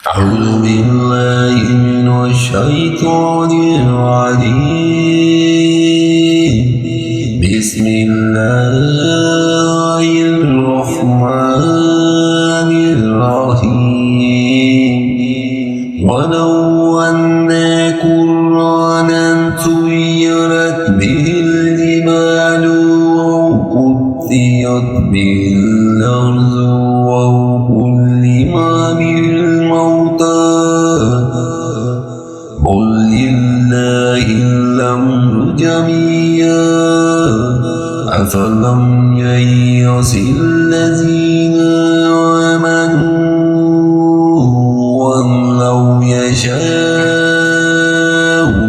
أعوذ بالله من الشيطان الرجيم. بسم الله الرحمن الرحيم. ولو أن قرآنا سيرت به الجبال وقطعت به الأرض وكلم به الموتى قل لله الأمر جميعا أفلم ييأس الذين آمنوا أن لو يشاء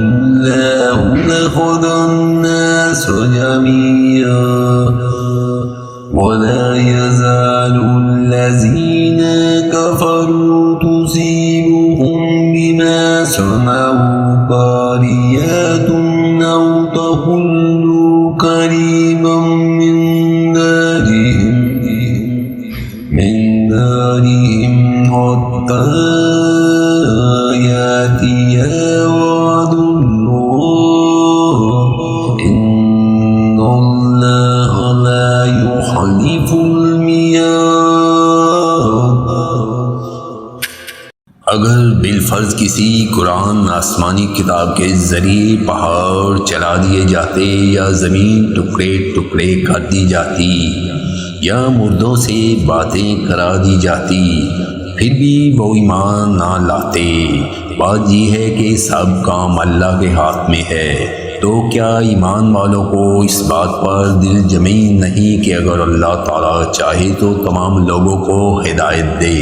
الله لهدى الناس جميعا ولا يزال الذين كفروا تصيبهم بما صنعوا قاريات أو تحل قريبا من دارهم حتى يأتي وعد الله إن الله لا يخلف الميعاد। अगर बिलफर्ज किसी कुरान आसमानी किताब के ज़रिए पहाड़ चला दिए जाते या ज़मीन टुकड़े टुकड़े कर दी जाती या मुर्दों से बातें करा दी जाती फिर भी वो ईमान ना लाते। बात ये है कि सब काम अल्लाह के हाथ में है, तो क्या ईमान वालों को इस बात पर दिल जमी नहीं कि अगर अल्लाह ताला चाहे तो तमाम लोगों को हिदायत दे।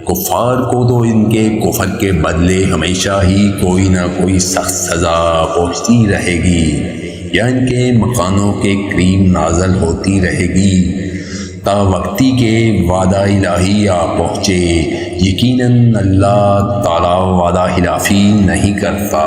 कुफ़ार को तो इनके कुफ़र के बदले हमेशा ही कोई ना कोई सख्त सज़ा पहुँचती रहेगी या इनके मकानों के करीब नाज़ल होती रहेगी ता वक्ती के वादा इलाही आ पहुँचे। यकीनन अल्लाह ताला वादा खिलाफ़ी नहीं करता।